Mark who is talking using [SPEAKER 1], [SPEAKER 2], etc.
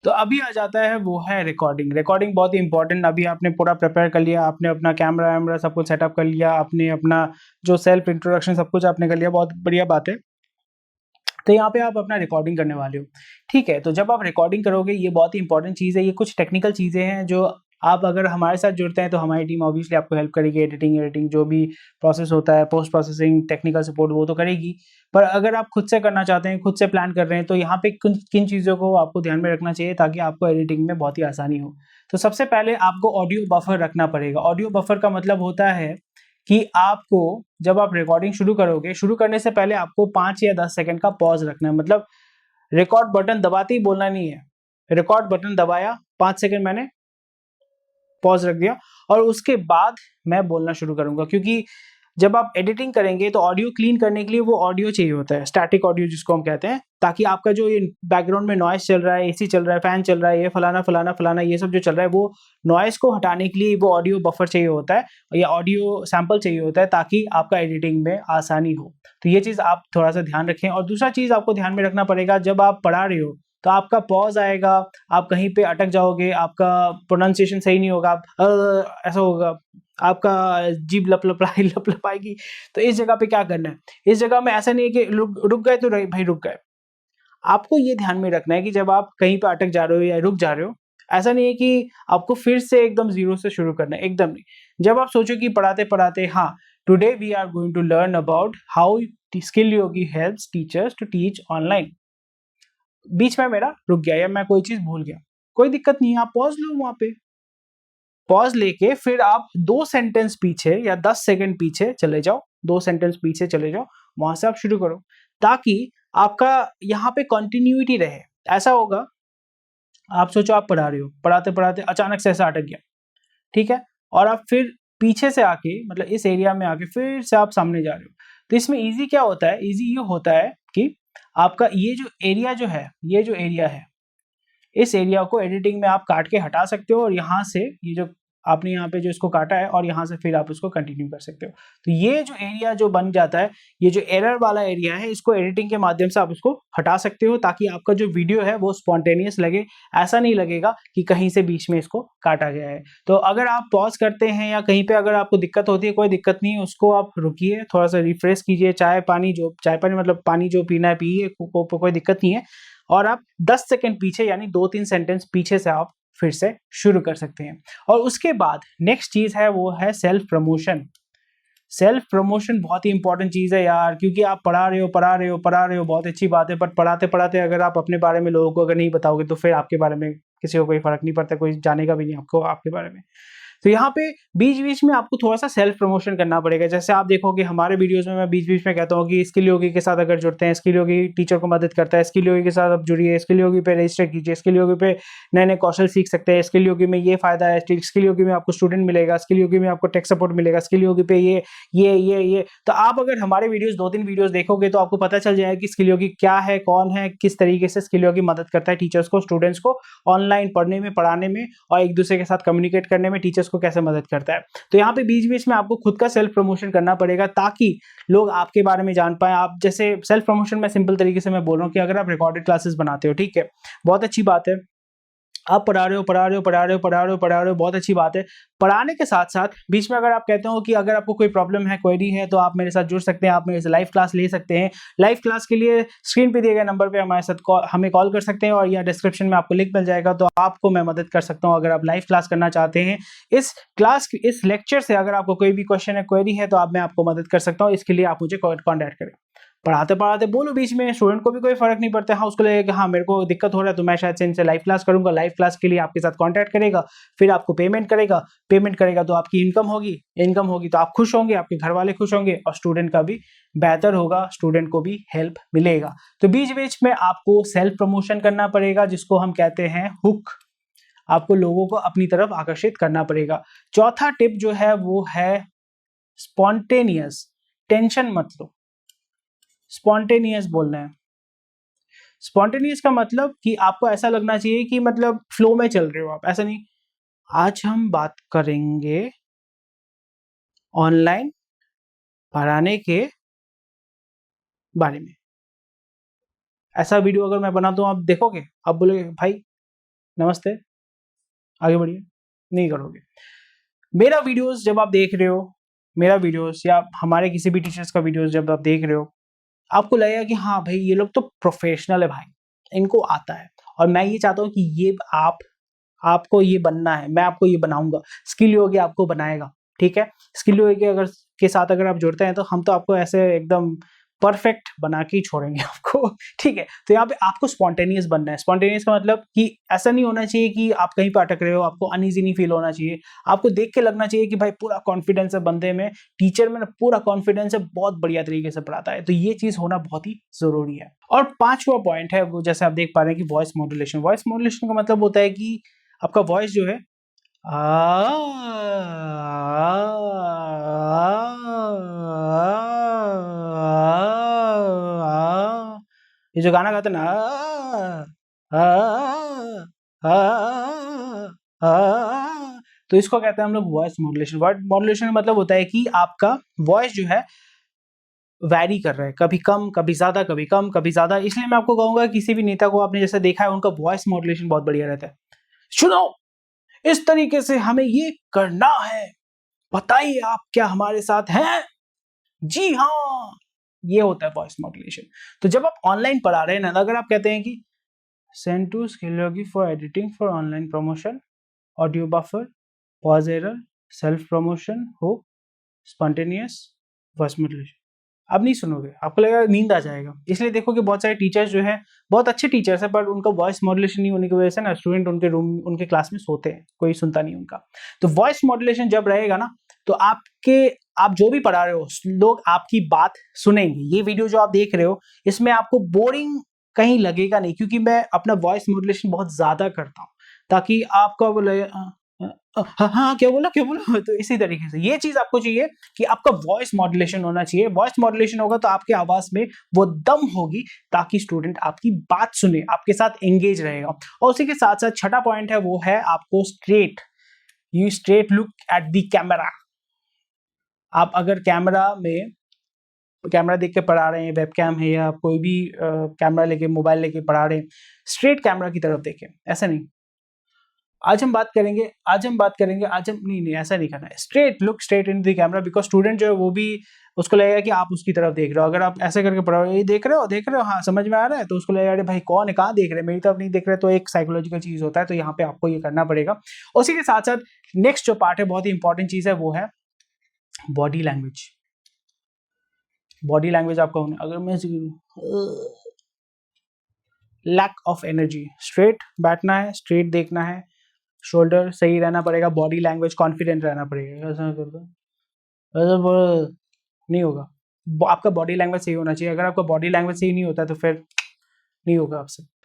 [SPEAKER 1] तो अभी आ जाता है वो है रिकॉर्डिंग। रिकॉर्डिंग बहुत ही इंपॉर्टेंट। अभी आपने पूरा प्रिपेयर कर लिया, आपने अपना कैमरा वैमरा सब कुछ सेटअप कर लिया, आपने अपना जो सेल्फ इंट्रोडक्शन सब कुछ आपने कर लिया, बहुत बढ़िया बात है। तो यहाँ पे आप अपना रिकॉर्डिंग करने वाले हो, ठीक है। तो जब आप रिकॉर्डिंग करोगे, ये बहुत ही इंपॉर्टेंट चीज़ है। ये कुछ टेक्निकल चीज़ें हैं जो आप अगर हमारे साथ जुड़ते हैं तो हमारी टीम ऑब्वियसली आपको हेल्प करेगी। एडिटिंग जो भी प्रोसेस होता है, पोस्ट प्रोसेसिंग, टेक्निकल सपोर्ट, वो तो करेगी। पर अगर आप खुद से करना चाहते हैं, खुद से प्लान कर रहे हैं, तो यहाँ पे किन चीज़ों को आपको ध्यान में रखना चाहिए ताकि आपको एडिटिंग में बहुत ही आसानी हो। तो सबसे पहले आपको ऑडियो बफर रखना पड़ेगा। ऑडियो बफर का मतलब होता है कि आपको जब आप रिकॉर्डिंग शुरू करोगे, शुरू करने से पहले आपको 5 या 10 सेकंड का पॉज़ रखना है। मतलब रिकॉर्ड बटन दबाते ही बोलना नहीं है। रिकॉर्ड बटन दबाया, 5 सेकंड मैंने पॉज़ रख दिया और उसके बाद मैं बोलना शुरू करूँगा, क्योंकि जब आप एडिटिंग करेंगे तो ऑडियो क्लीन करने के लिए वो ऑडियो चाहिए होता है, स्टैटिक ऑडियो जिसको हम कहते हैं, ताकि आपका जो ये बैकग्राउंड में नॉइज़ चल रहा है, एसी चल रहा है, फैन चल रहा है, ये फलाना ये सब जो चल रहा है, वो नॉइज़ को हटाने के लिए वो ऑडियो बफर चाहिए होता है या ऑडियो सैंपल चाहिए होता है, ताकि आपका एडिटिंग में आसानी हो। तो ये चीज़ आप थोड़ा-सा ध्यान रखें। और दूसरा चीज़ आपको ध्यान में रखना पड़ेगा, जब आप पढ़ा रहे हो तो आपका पॉज़ आएगा, आप कहीं पे अटक जाओगे, आपका प्रोनंसिएशन सही नहीं होगा, ऐसा होगा, आपका जीभ लपलपाएगी। तो इस जगह पे क्या करना है? इस जगह में ऐसा नहीं है कि रुक रुक गए तो भाई रुक गए। आपको ये ध्यान में रखना है कि जब आप कहीं पे अटक जा रहे हो या रुक जा रहे हो, ऐसा नहीं है कि आपको फिर से एकदम ज़ीरो से शुरू करना है, एकदम नहीं। जब आप सोचो कि पढ़ाते-पढ़ाते, हाँ, today we are going to learn about how skill yogi helps teachers to teach online. बीच में मेरा रुक गया या मैं कोई चीज़ भूल गया, कोई दिक्कत नहीं है, आप पॉज़ लो वहाँ पे। पॉज़ लेके फिर आप 2 सेंटेंस पीछे या 10 सेकंड पीछे चले जाओ, 2 सेंटेंस पीछे चले जाओ, वहाँ से आप शुरू करो, ताकि आपका यहाँ पे कंटिन्यूटी रहे। ऐसा होगा, आप सोचो आप पढ़ा रहे हो, पढ़ाते-पढ़ाते अचानक से ऐसा अटक गया, ठीक है? और आप फिर पीछे से आके, मतलब इस एरिया में आके फिर से आप सामने जा रहे हो। तो इसमें ईज़ी क्या होता है? ईज़ी ये होता है कि आपका ये जो एरिया है, इस एरिया को एडिटिंग में आप काट के हटा सकते हो और यहाँ से ये जो आपने यहाँ पे जो इसको काटा है और यहाँ से फिर आप इसको कंटिन्यू कर सकते हो। तो ये जो एरिया जो बन जाता है, ये जो एरर वाला एरिया है, इसको एडिटिंग के माध्यम से आप इसको हटा सकते हो, ताकि आपका जो वीडियो है वो स्पॉन्टेनियस लगे। ऐसा नहीं लगेगा कि कहीं से बीच में इसको काटा गया है। तो अगर आप पॉज़ करते हैं या कहीं पे अगर आपको दिक्कत होती है, कोई दिक्कत नहीं है, उसको आप रुकिए, थोड़ा-सा रिफ्रेश कीजिए, चाय पानी मतलब पानी जो पीना है पिए, को कोई दिक्कत नहीं है। और आप 10 सेकंड पीछे यानी 2-3 सेंटेंस पीछे से आप फिर से शुरू कर सकते हैं। और उसके बाद नेक्स्ट चीज़ है वो है सेल्फ प्रमोशन। सेल्फ प्रमोशन बहुत ही इंपॉर्टेंट चीज़ है यार, क्योंकि आप पढ़ा रहे हो बहुत अच्छी बात है, पर पढ़ाते-पढ़ाते अगर आप अपने बारे में लोगों को अगर नहीं बताओगे तो फिर आपके बारे में किसी को कोई फ़र्क नहीं पड़ता, कोई जानेगा भी नहीं आपको आपके बारे में। तो यहाँ पे बीच-बीच में आपको थोड़ा-सा सेल्फ प्रमोशन करना पड़ेगा। जैसे आप देखोगे हमारे वीडियोज़ में मैं बीच-बीच में कहता हूँ कि स्किल योगी के साथ अगर जुड़ते हैं, स्किल योगी टीचर को मदद करता है, स्किल योगी के साथ आप जुड़िए, स्किल योगी पे रजिस्टर कीजिए, स्किल योगी पे नए-नए कौशल सीख सकते हैं, स्किल योगी में ये फ़ायदा है, स्किल योगी में आपको स्टूडेंट मिलेगा, स्किल योगी में आपको टेक सपोर्ट मिलेगा, स्किल योगी पे ये। तो आप अगर हमारे वीडियोज़ 2-3 वीडियोज़ देखोगे तो आपको पता चल जाएगा कि स्किल योगी क्या है, कौन है, किस तरीके से स्किल योगी मदद करता है टीचर्स को, स्टूडेंट्स को ऑनलाइन पढ़ने में, पढ़ाने में और एक-दूसरे के साथ कम्युनिकेट करने में टीचर्स को कैसे मदद करता है। तो यहाँ पे बीच-बीच में आपको खुद का सेल्फ प्रमोशन करना पड़ेगा, ताकि लोग आपके बारे में जान पाएँ। आप जैसे सेल्फ प्रमोशन में सिंपल तरीके से मैं बोल रहा हूँ कि अगर आप रिकॉर्डेड क्लासेस बनाते हो, ठीक है? बहुत अच्छी बात है। आप पढ़ा रहे हो, बहुत अच्छी बात है। पढ़ाने के साथ-साथ बीच में अगर आप कहते हो कि अगर आपको कोई प्रॉब्लम है, क्वेरी है, तो आप मेरे साथ जुड़ सकते हैं, आप मेरे से लाइव क्लास ले सकते हैं। लाइव क्लास के लिए स्क्रीन पे दिए गए नंबर पे हमारे साथ हमें कॉल कर सकते हैं और या डिस्क्रिप्शन में आपको लिंक मिल जाएगा, तो आपको मैं मदद कर सकता हूँ अगर आप लाइव क्लास करना चाहते हैं। इस लेक्चर से अगर आपको कोई भी क्वेश्चन है, क्वेरी है, तो मैं आपको मदद कर सकता हूँ। इसके लिए आप मुझे कॉन्टैक्ट करें। पढ़ाते-पढ़ाते बोलो बीच में, स्टूडेंट को भी कोई फ़र्क नहीं पड़ता है। हाँ, उसको लगेगा कि हाँ, मेरे को दिक्कत हो रहा है तो मैं शायद से इनसे लाइव क्लास करूँगा। लाइव क्लास के लिए आपके साथ कॉन्टैक्ट करेगा, फिर आपको पेमेंट करेगा तो आपकी इनकम होगी तो आप खुश होंगे, आपके घरवाले खुश होंगे और स्टूडेंट का भी बेहतर होगा, स्टूडेंट को भी हेल्प मिलेगा। तो बीच-बीच में आपको सेल्फ प्रमोशन करना पड़ेगा, जिसको हम कहते हैं हुक। आपको लोगों को अपनी तरफ आकर्षित करना पड़ेगा। चौथा टिप जो है वो है स्पॉन्टेनियस, टेंशन मत लो। स्पॉन्टेनियस बोलना है। स्पॉन्टेनियस का मतलब कि आपको ऐसा लगना चाहिए कि मतलब फ्लो में चल रहे हो आप, ऐसा नहीं, आज हम बात करेंगे ऑनलाइन पढ़ाने के बारे में। ऐसा वीडियो अगर मैं बनाता हूँ आप देखोगे? आप बोलोगे भाई नमस्ते, आगे बढ़िए, नहीं करोगे। मेरा वीडियोस जब आप देख रहे हो, मेरा वीडियोस या हमारे किसी भी टीचर्स का वीडियोस जब आप देख रहे हो, आपको लगेगा कि हाँ भाई ये लोग तो प्रोफेशनल है भाई, इनको आता है और मैं ये चाहता हूँ कि ये आपको ये बनना है, मैं आपको ये बनाऊँगा। स्किल योगी आपको बनाएगा, ठीक है? स्किल योगी के साथ अगर आप जुड़ते हैं तो हम तो आपको ऐसे एकदम परफेक्ट बना के ही छोड़ेंगे आपको, ठीक है? तो यहाँ पे आपको स्पॉन्टेनियस बनना है। स्पॉन्टेनियस का मतलब कि ऐसा नहीं होना चाहिए कि आप कहीं पे अटक रहे हो, आपको अनईज़ी नहीं फील होना चाहिए। आपको देख के लगना चाहिए कि भाई पूरा कॉन्फिडेंस है बंदे में, टीचर में ना पूरा कॉन्फिडेंस है, बहुत बढ़िया तरीके से पढ़ाता है। तो ये चीज़ होना बहुत ही ज़रूरी है। और 5वां पॉइंट है वो जैसे आप देख पा रहे हैं कि वॉइस मॉड्यूलेशन। वॉइस मॉड्यूलेशन का मतलब होता है कि आपका वॉइस जो है ये जो गाना गाते हैं ना तो इसको कहते हैं हम लोग वॉइस मॉड्यूलेशन। वॉइस मॉड्यूलेशन का मतलब होता है कि आपका वॉइस जो है वैरी कर रहा है, कभी कम, कभी ज़्यादा, कभी कम, कभी ज़्यादा। इसलिए मैं आपको कहूँगा किसी भी नेता को आपने जैसे देखा है उनका वॉइस मॉड्यूलेशन बहुत बढ़िया रहता है। सुनो, इस तरीके से हमें ये करना है, बताइए आप क्या हमारे साथ हैं? जी हाँ, ये होता है वॉइस मॉड्यूलेशन। तो जब आप ऑनलाइन पढ़ा रहे हैं ना, अगर आप कहते हैं कि send to Skillogy for editing for online promotion, audio buffer, pause error, self promotion हो, स्पॉन्टेनियस, वॉइस मॉड्यूलेशन। आप नहीं सुनोगे, आपको लगेगा नींद आ जाएगा। इसलिए देखो कि बहुत सारे टीचर्स जो हैं, बहुत अच्छे टीचर्स हैं, पर उनका वॉइस मॉड्यूलेशन नहीं होने की वजह से ना स्टूडेंट उनके क्लास में सोते हैं, कोई सुनता नहीं उनका। तो वॉइस मॉड्यूलेशन जब रहेगा ना, तो आप जो भी पढ़ा रहे हो, लोग आपकी बात सुनेंगे। ये वीडियो जो आप देख रहे हो, इसमें आपको बोरिंग कहीं लगेगा नहीं, क्योंकि मैं अपना वॉइस मॉड्यूलेशन बहुत ज़्यादा करता हूँ, ताकि आपका वो लगे हाँ, क्या बोला? तो इसी तरीके से ये चीज़ आपको चाहिए कि आपका वॉइस मॉड्यूलेशन होना चाहिए। वॉइस मॉड्यूलेशन होगा तो आपके आवाज़ में वो दम होगी, ताकि स्टूडेंट आपकी बात सुने, आपके साथ एंगेज रहेगा। और उसी के साथ-साथ छठा पॉइंट है वो है आपको straight look at the camera. आप अगर कैमरा देख के पढ़ा रहे हैं, वेबकैम है या कोई भी कैमरा लेके मोबाइल लेके पढ़ा रहे हैं, स्ट्रेट कैमरा की तरफ देखें, ऐसा नहीं। आज हम नहीं, ऐसा नहीं करना है। Straight look straight into the camera, because student जो है वो भी उसको लगेगा कि आप उसकी तरफ देख रहे हो। अगर आप ऐसे करके पढ़ा रहे हो, ये देख रहे हो? हाँ, समझ में आ रहा है? तो उसको लगेगा अरे भाई कौन है, कहाँ देख रहे हैं, मेरी तरफ नहीं देख रहे। तो एक साइकोलॉजिकल चीज़ होता है, तो यहाँ पे आपको ये करना पड़ेगा। उसी के साथ-साथ नेक्स्ट जो पार्ट है, बहुत ही इंपॉर्टेंट चीज़ है, वो है बॉडी लैंग्वेज। बॉडी लैंग्वेज आपका होना, अगर मैं लैक ऑफ एनर्जी, स्ट्रेट बैठना है, स्ट्रेट देखना है, शोल्डर सही रहना पड़ेगा, बॉडी लैंग्वेज कॉन्फिडेंट रहना पड़ेगा। ऐसा कर दो, ऐसा नहीं होगा। आपका बॉडी लैंग्वेज सही होना चाहिए। अगर आपका बॉडी लैंग्वेज सही नहीं होता है तो फिर नहीं होगा आपसे।